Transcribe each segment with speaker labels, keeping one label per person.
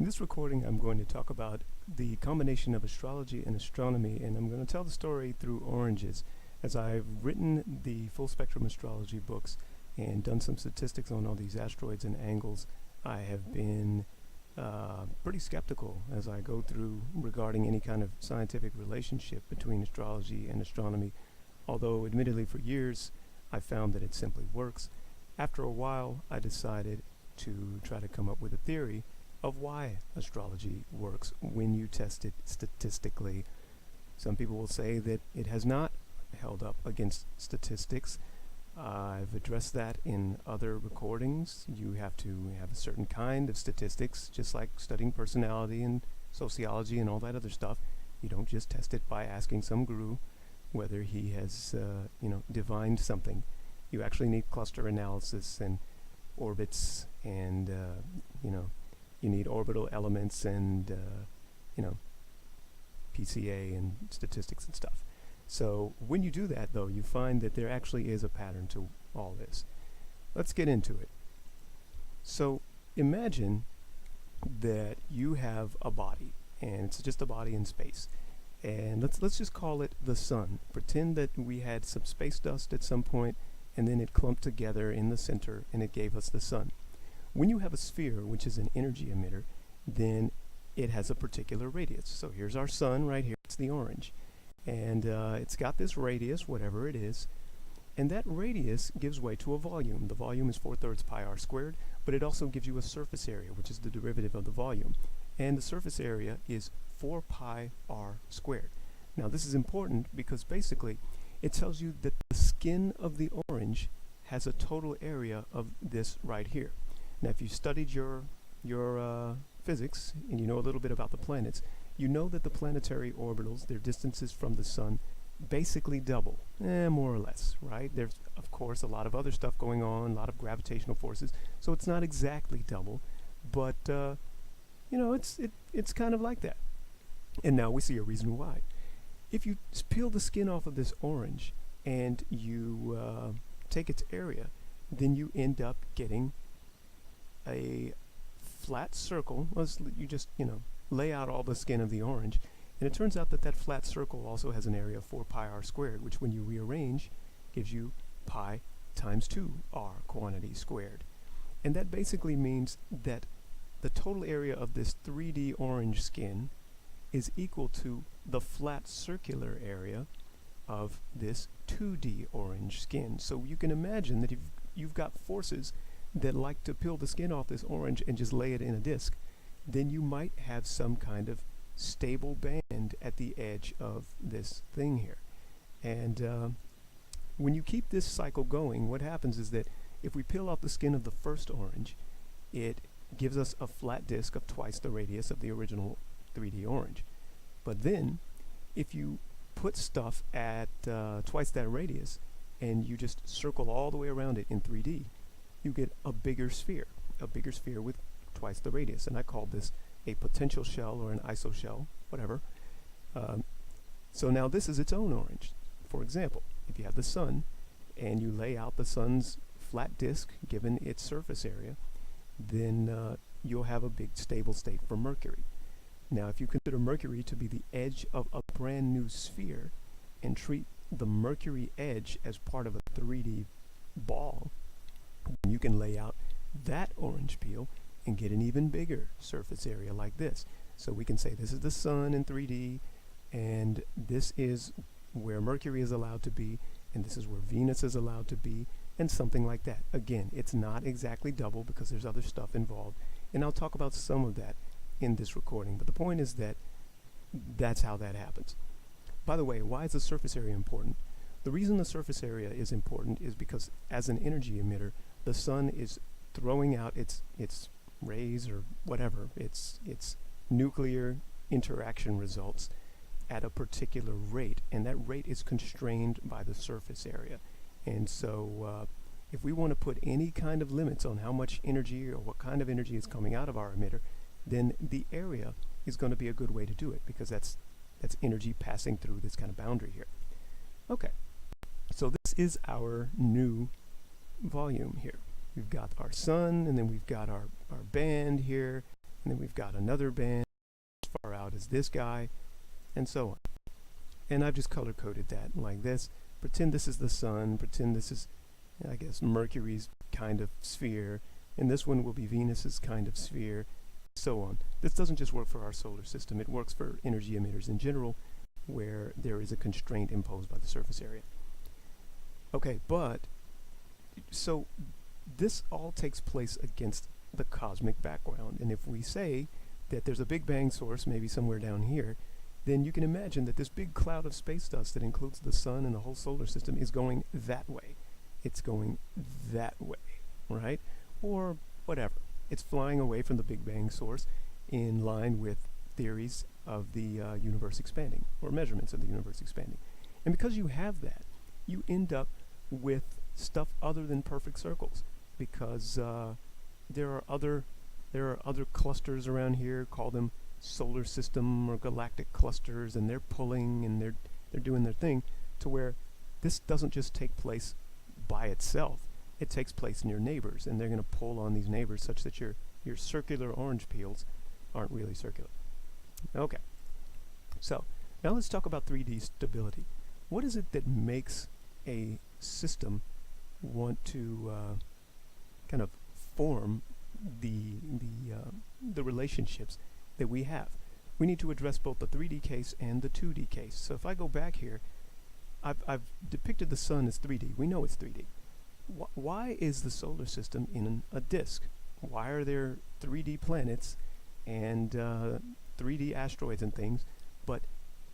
Speaker 1: In this recording, I'm going to talk about the combination of astrology and astronomy, and I'm going to tell the story through oranges. As I've written the full spectrum astrology books and done some statistics on all these asteroids and angles, I have been pretty skeptical as I go through regarding any kind of scientific relationship between astrology and astronomy, although admittedly for years I found that it simply works. After a while, I decided to try to come up with a theory of why astrology works when you test it statistically. Some people will say that it has not held up against statistics. I've addressed that in other recordings. You have to have a certain kind of statistics, just like studying personality and sociology and all that other stuff. You don't just test it by asking some guru whether he has, divined something. You actually need cluster analysis and orbits and, you need orbital elements and, PCA and statistics and stuff. So when you do that, though, you find that there actually is a pattern to all this. Let's get into it. So imagine that you have a body, and it's just a body in space. And let's just call it the sun. Pretend that we had some space dust at some point, and then it clumped together in the center, and it gave us the sun. When you have a sphere, which is an energy emitter, then it has a particular radius. So here's our sun right here. It's the orange. And it's got this radius, whatever it is, and that radius gives way to a volume. The volume is 4/3 pi r squared, but it also gives you a surface area, which is the derivative of the volume. And the surface area is 4 pi r squared. Now this is important because basically it tells you that the skin of the orange has a total area of this right here. Now if you studied your physics and you know a little bit about the planets, you know that the planetary orbitals, their distances from the sun, basically double, more or less, right? There's, of course, a lot of other stuff going on, a lot of gravitational forces, so it's not exactly double, but, it's kind of like that. And now we see a reason why. If you peel the skin off of this orange and you take its area, then you end up getting a flat circle. You just, lay out all the skin of the orange, and it turns out that that flat circle also has an area of 4 pi r squared, which when you rearrange gives you pi times 2r quantity squared. And that basically means that the total area of this 3D orange skin is equal to the flat circular area of this 2D orange skin. So you can imagine that if you've got forces that like to peel the skin off this orange and just lay it in a disk, then you might have some kind of stable band at the edge of this thing here. And when you keep this cycle going, what happens is that if we peel off the skin of the first orange, it gives us a flat disk of twice the radius of the original 3D orange. But then, if you put stuff at twice that radius, and you just circle all the way around it in 3D, you get a bigger sphere with twice the radius, and I call this a potential shell or an isoshell, whatever. So now this is its own orange. For example, if you have the sun and you lay out the sun's flat disk given its surface area, then you'll have a big stable state for Mercury. Now if you consider Mercury to be the edge of a brand new sphere and treat the Mercury edge as part of a 3D ball, then you can lay out that orange peel and get an even bigger surface area like this. So we can say this is the sun in 3D, and this is where Mercury is allowed to be, and this is where Venus is allowed to be, and something like that. Again, it's not exactly double because there's other stuff involved, and I'll talk about some of that in this recording, but the point is that that's how that happens. By the way, why is the surface area important? The reason the surface area is important is because as an energy emitter, the sun is throwing out its rays or whatever, its nuclear interaction results at a particular rate, and that rate is constrained by the surface area. And so if we want to put any kind of limits on how much energy or what kind of energy is coming out of our emitter, then the area is going to be a good way to do it, because that's energy passing through this kind of boundary here. Okay, so this is our new volume here. We've got our sun, and then we've got our band here, And then we've got another band as far out as this guy, and so on. And I've just color-coded that like this. Pretend this is the sun, pretend this is, I guess, Mercury's kind of sphere, and this one will be Venus's kind of sphere, so on. This doesn't just work for our solar system, it works for energy emitters in general, where there is a constraint imposed by the surface area. Okay, but, so this all takes place against the cosmic background, and if we say that there's a Big Bang source maybe somewhere down here, then you can imagine that this big cloud of space dust that includes the sun and the whole solar system is going that way. It's going that way, right? Or whatever. It's flying away from the Big Bang source in line with theories of the universe expanding, or measurements of the universe expanding. And because you have that, you end up with stuff other than perfect circles, because there are other clusters around here, call them solar system or galactic clusters, and they're pulling and they're doing their thing, to where this doesn't just take place by itself. It takes place in your neighbors, and they're going to pull on these neighbors such that your circular orange peels aren't really circular. Okay, so now let's talk about 3D stability. What is it that makes a system want to kind of form the relationships that we have? We need to address both the 3D case and the 2D case. So if I go back here, I've depicted the sun as 3D. We know it's 3D. Why is the solar system in a disk? Why are there 3D planets and 3D asteroids and things, but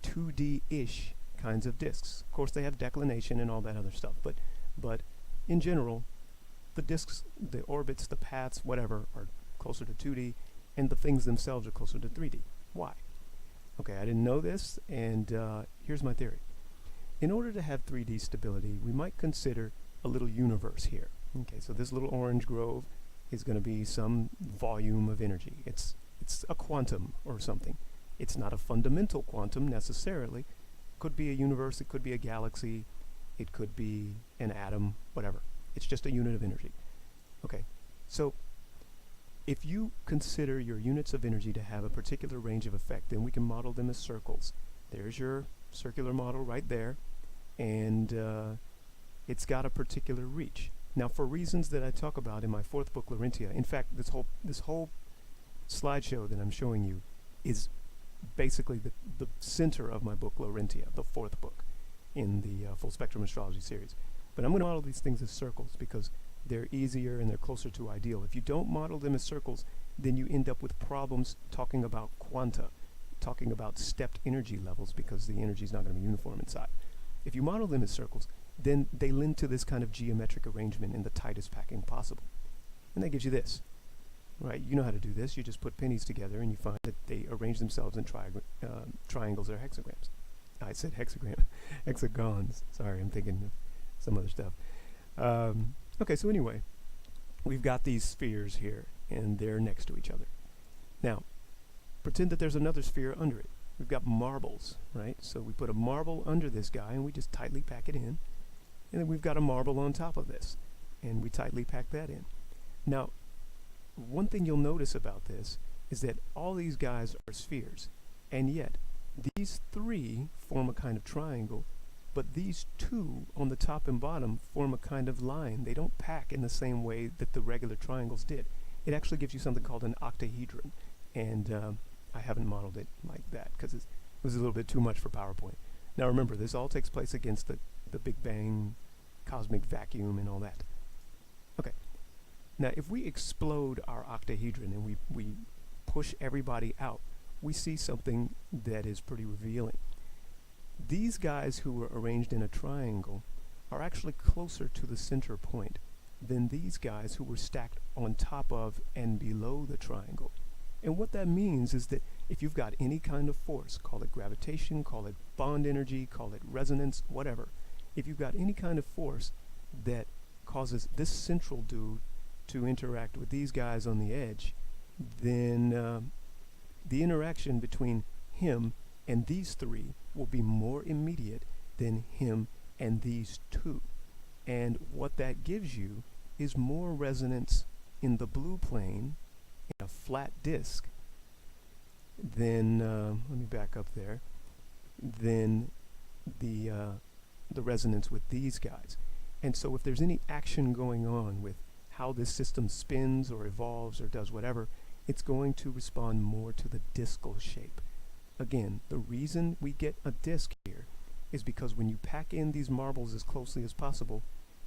Speaker 1: 2D-ish kinds of disks? Of course, they have declination and all that other stuff, but in general, the disks, the orbits, the paths, whatever, are closer to 2D, and the things themselves are closer to 3D. Why? Okay, I didn't know this, and here's my theory. In order to have 3D stability, we might consider a little universe here. Okay, so this little orange grove is going to be some volume of energy. It's a quantum or something. It's not a fundamental quantum necessarily. Could be a universe, it could be a galaxy, it could be an atom, whatever. It's just a unit of energy. Okay, so if you consider your units of energy to have a particular range of effect, then we can model them as circles. There's your circular model right there, and it's got a particular reach. Now, for reasons that I talk about in my fourth book, Laurentia, in fact, this whole slideshow that I'm showing you is basically the center of my book, Laurentia, the fourth book in the Full Spectrum Astrology series. But I'm going to model these things as circles because they're easier and they're closer to ideal. If you don't model them as circles, then you end up with problems talking about quanta, talking about stepped energy levels, because the energy is not going to be uniform inside. If you model them as circles, then they lend to this kind of geometric arrangement in the tightest packing possible. And that gives you this, right? You know how to do this. You just put pennies together and you find that they arrange themselves in triangles or hexagrams. I said hexagram, hexagons. Sorry, I'm thinking of some other stuff. Okay, so anyway, we've got these spheres here, and they're next to each other. Now, pretend that there's another sphere under it. We've got marbles, right? So we put a marble under this guy, and we just tightly pack it in. And then we've got a marble on top of this, and we tightly pack that in. Now, one thing you'll notice about this is that all these guys are spheres, and yet these three form a kind of triangle, but these two on the top and bottom form a kind of line. They don't pack in the same way that the regular triangles did. It actually gives you something called an octahedron, and I haven't modeled it like that because it was a little bit too much for PowerPoint. Now remember, this all takes place against the Big Bang, cosmic vacuum, and all that. Okay, now if we explode our octahedron and we push everybody out, we see something that is pretty revealing. These guys who are arranged in a triangle are actually closer to the center point than these guys who were stacked on top of and below the triangle. And what that means is that if you've got any kind of force, call it gravitation, call it bond energy, call it resonance, whatever, if you've got any kind of force that causes this central dude to interact with these guys on the edge, then the interaction between him and these three will be more immediate than him and these two. And what that gives you is more resonance in the blue plane in a flat disk then let me back up there, then the resonance with these guys. And so if there's any action going on with how this system spins or evolves or does whatever, it's going to respond more to the discal shape. Again, the reason we get a disc here is because when you pack in these marbles as closely as possible,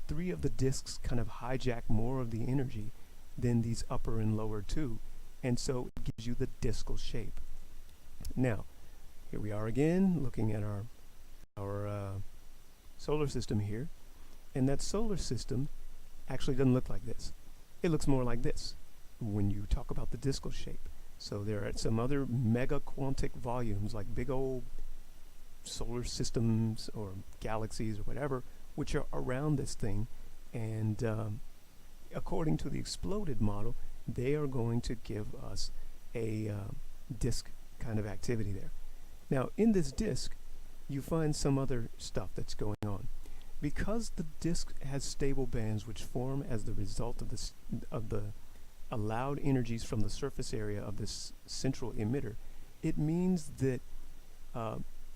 Speaker 1: 3 of the discs kind of hijack more of the energy than these upper and lower 2, and so it gives you the discal shape. Now, here we are again looking at our solar system here, and that solar system actually doesn't look like this. It looks more like this when you talk about the discal shape. So there are some other mega quantic volumes, like big old solar systems or galaxies or whatever, which are around this thing, and according to the exploded model, they are going to give us a disk kind of activity there. Now, in this disk, you find some other stuff that's going on. Because the disk has stable bands which form as the result of the allowed energies from the surface area of this central emitter, it means that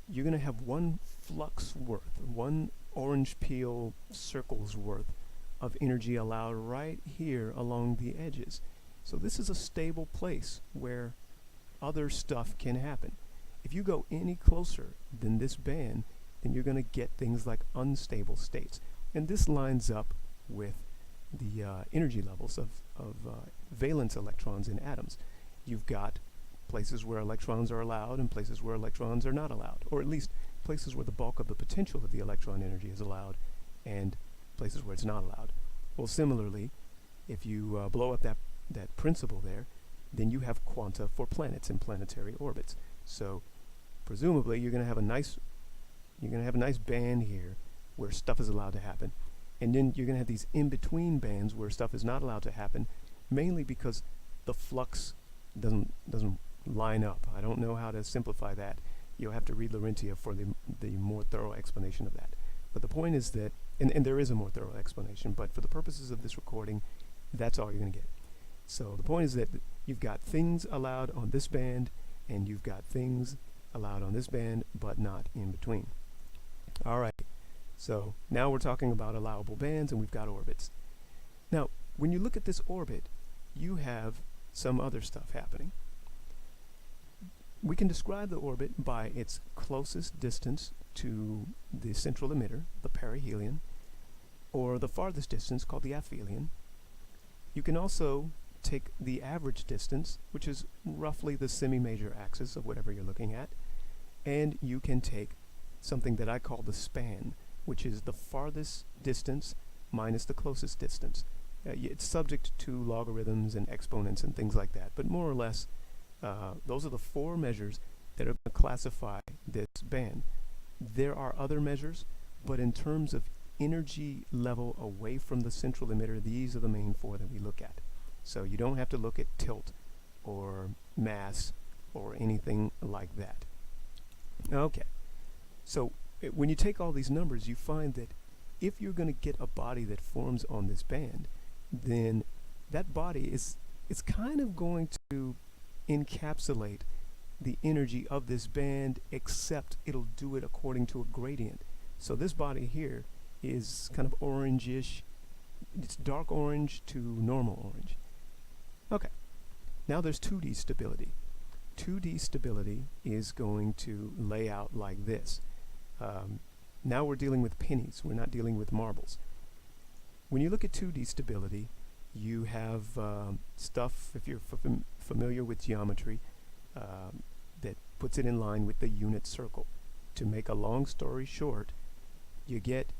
Speaker 1: you're going to have one flux worth, one orange peel circle's worth of energy allowed right here along the edges. So this is a stable place where other stuff can happen. If you go any closer than this band, then you're going to get things like unstable states. And this lines up with the energy levels of valence electrons in atoms. You've got places where electrons are allowed and places where electrons are not allowed, or at least places where the bulk of the potential of the electron energy is allowed and places where it's not allowed. Well, similarly, if you blow up that principle there, then you have quanta for planets and planetary orbits. So presumably you're going to have a nice band here where stuff is allowed to happen, and then you're going to have these in-between bands where stuff is not allowed to happen, mainly because the flux doesn't line up. I don't know how to simplify that. You'll have to read Laurentia for the more thorough explanation of that. But the point is that, and there is a more thorough explanation, but for the purposes of this recording, that's all you're going to get. So the point is that you've got things allowed on this band, and you've got things allowed on this band, but not in between. All right, so now we're talking about allowable bands, and we've got orbits. Now, when you look at this orbit, you have some other stuff happening. We can describe the orbit by its closest distance to the central emitter, the perihelion, or the farthest distance, called the aphelion. You can also take the average distance, which is roughly the semi-major axis of whatever you're looking at, and you can take something that I call the span, which is the farthest distance minus the closest distance. It's subject to logarithms and exponents and things like that, but more or less those are the 4 measures that are going to classify this band. There are other measures, but in terms of energy level away from the central emitter, these are the main 4 that we look at. So you don't have to look at tilt or mass or anything like that. Okay, so when you take all these numbers, you find that if you're going to get a body that forms on this band, then that body is kind of going to encapsulate the energy of this band, except it'll do it according to a gradient. So this body here is kind of orangish. It's dark orange to normal orange. Okay, now there's 2D stability. 2D stability is going to lay out like this. Now we're dealing with pennies. We're not dealing with marbles. When you look at 2D stability, you have stuff, if you're familiar with geometry, that puts it in line with the unit circle. To make a long story short, you get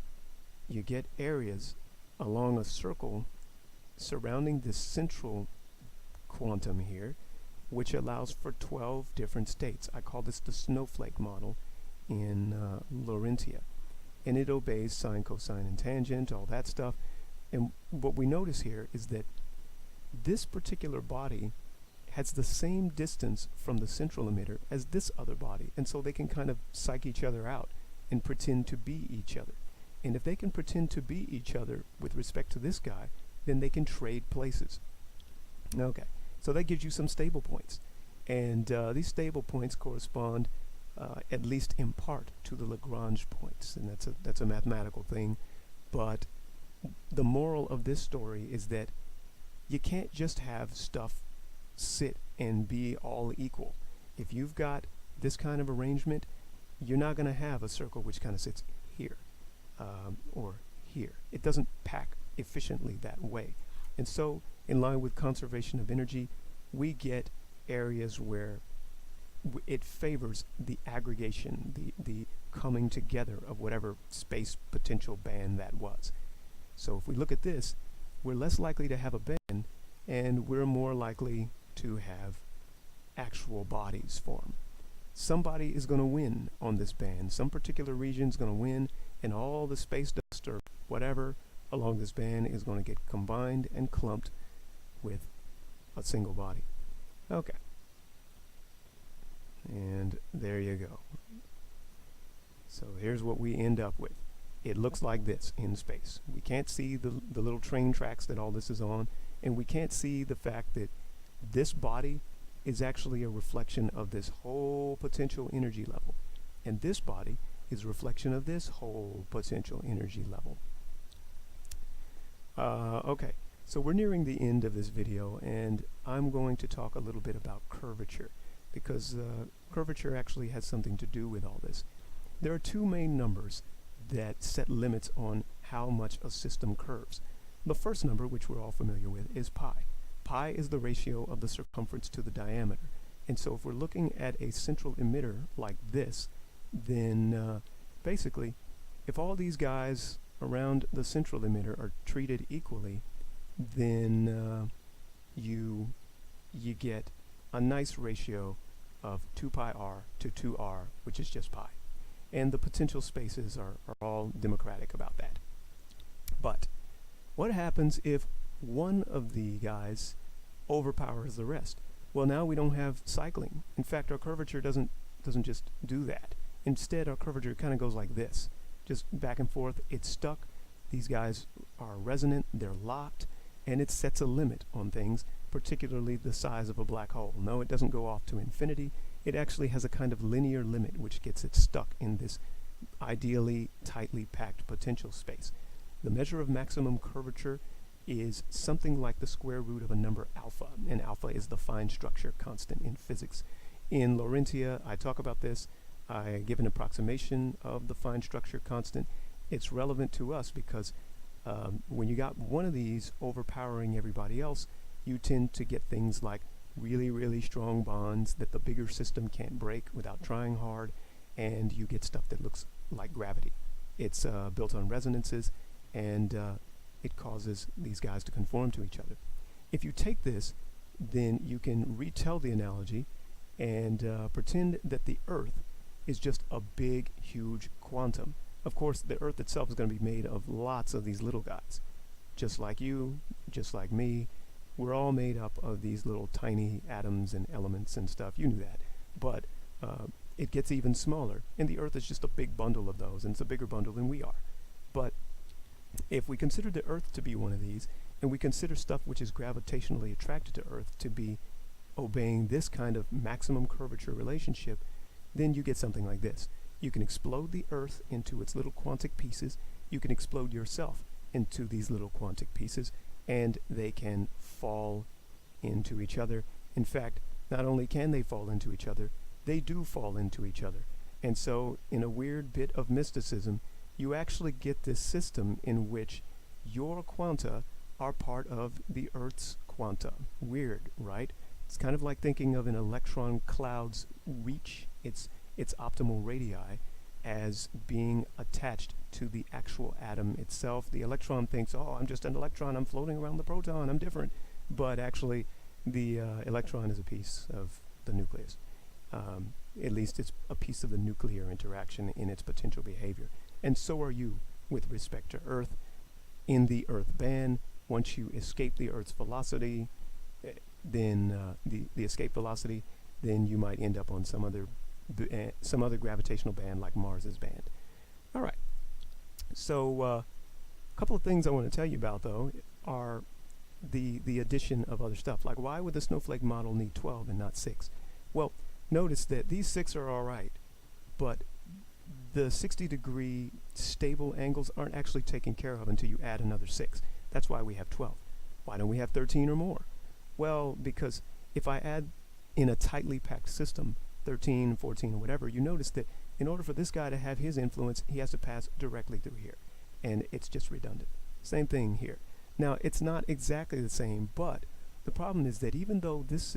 Speaker 1: areas along a circle surrounding this central quantum here, which allows for 12 different states. I call this the snowflake model in Laurentia. And it obeys sine, cosine, and tangent, all that stuff. And what we notice here is that this particular body has the same distance from the central emitter as this other body. And so they can kind of psych each other out and pretend to be each other. And if they can pretend to be each other with respect to this guy, then they can trade places. Okay, so that gives you some stable points. And these stable points correspond, at least in part, to the Lagrange points, and that's a mathematical thing. But the moral of this story is that you can't just have stuff sit and be all equal. If you've got this kind of arrangement, you're not going to have a circle which kind of sits here or here. It doesn't pack efficiently that way. And so, in line with conservation of energy, we get areas where it favors the aggregation, the coming together of whatever space potential band that was. So if we look at this, we're less likely to have a band, and we're more likely to have actual bodies form. Somebody is going to win on this band. Some particular region is going to win, and all the space dust or whatever along this band is going to get combined and clumped with a single body. Okay. And there you go. So here's what we end up with. It looks like this in space. We can't see the little train tracks that all this is on, and we can't see the fact that this body is actually a reflection of this whole potential energy level. And this body is a reflection of this whole potential energy level. Okay, so we're nearing the end of this video, and I'm going to talk a little bit about curvature, because curvature actually has something to do with all this. There are two main numbers that set limits on how much a system curves. The first number, which we're all familiar with, is pi. Pi is the ratio of the circumference to the diameter. And so if we're looking at a central emitter like this, then basically, if all these guys around the central emitter are treated equally, then you get a nice ratio of 2 pi r to 2r, which is just pi. And the potential spaces are all democratic about that. But what happens if one of the guys overpowers the rest? Well, now we don't have cycling. In fact, our curvature doesn't just do that. Instead, our curvature kind of goes like this, just back and forth. It's stuck. These guys are resonant, they're locked, and it sets a limit on things, particularly the size of a black hole. No, it doesn't go off to infinity. It actually has a kind of linear limit which gets it stuck in this ideally tightly packed potential space. The measure of maximum curvature is something like the square root of a number alpha, and alpha is the fine structure constant in physics. In Laurentia, I talk about this. I give an approximation of the fine structure constant. It's relevant to us because when you got one of these overpowering everybody else, you tend to get things like really, really strong bonds that the bigger system can't break without trying hard, and you get stuff that looks like gravity. It's built on resonances, and it causes these guys to conform to each other. If you take this, then you can retell the analogy and pretend that the Earth is just a big, huge quantum. Of course, the Earth itself is going to be made of lots of these little guys. Just like you, just like me, we're all made up of these little tiny atoms and elements and stuff. You knew that. But it gets even smaller, and the Earth is just a big bundle of those, and it's a bigger bundle than we are. But if we consider the Earth to be one of these, and we consider stuff which is gravitationally attracted to Earth to be obeying this kind of maximum curvature relationship, then you get something like this. You can explode the Earth into its little quantic pieces. You can explode yourself into these little quantic pieces, and they can fall into each other. In fact, not only can they fall into each other, they do fall into each other. And so, in a weird bit of mysticism, you actually get this system in which your quanta are part of the Earth's quanta. Weird, right? It's kind of like thinking of an electron cloud's reach, its optimal radii, as being attached to the actual atom itself. The electron thinks, oh, I'm just an electron, I'm floating around the proton, I'm different. But actually, the electron is a piece of the nucleus. At least it's a piece of the nuclear interaction in its potential behavior. And so are you with respect to Earth. In the Earth band, once you escape the Earth's velocity, then the escape velocity, then you might end up on some other gravitational band like Mars's band. All right. So a couple of things I want to tell you about, though, are the addition of other stuff. Like, why would the snowflake model need 12 and not 6? Well, notice that these 6 are all right, but the 60-degree stable angles aren't actually taken care of until you add another 6. That's why we have 12. Why don't we have 13 or more? Well, because if I add in a tightly packed system 13, 14, or whatever, you notice that in order for this guy to have his influence, he has to pass directly through here. And it's just redundant. Same thing here. Now, it's not exactly the same, but the problem is that even though this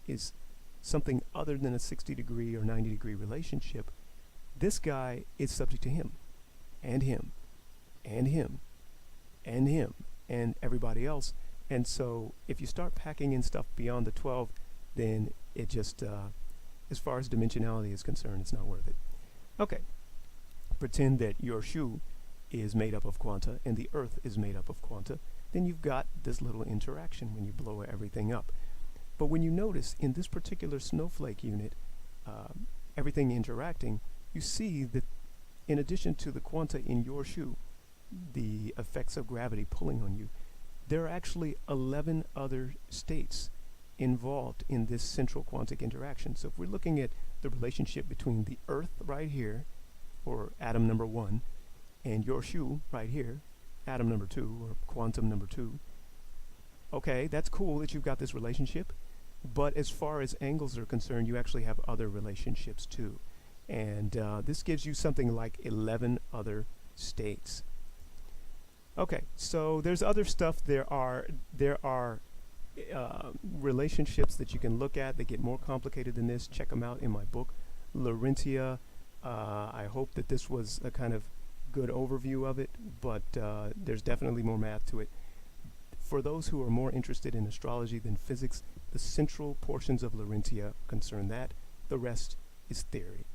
Speaker 1: is something other than a 60-degree or 90-degree relationship, this guy is subject to him, and him, and him, and him, and everybody else. And so if you start packing in stuff beyond the 12, then it just, as far as dimensionality is concerned, it's not worth it. Okay, pretend that your shoe is made up of quanta and the earth is made up of quanta. Then you've got this little interaction when you blow everything up. But when you notice in this particular snowflake unit, everything interacting, you see that in addition to the quanta in your shoe, the effects of gravity pulling on you, there are actually 11 other states involved in this central quantic interaction. So if we're looking at the relationship between the earth right here, or atom number 1, and your shoe right here, atom number 2, or quantum number 2, okay, that's cool that you've got this relationship, but as far as angles are concerned, you actually have other relationships too. And this gives you something like 11 other states. Okay, so there's other stuff. There are relationships that you can look at. They get more complicated than this. Check them out in my book, Laurentia. I hope that this was a kind of good overview of it, but there's definitely more math to it. For those who are more interested in astrology than physics, the central portions of Laurentia concern that. The rest is theory.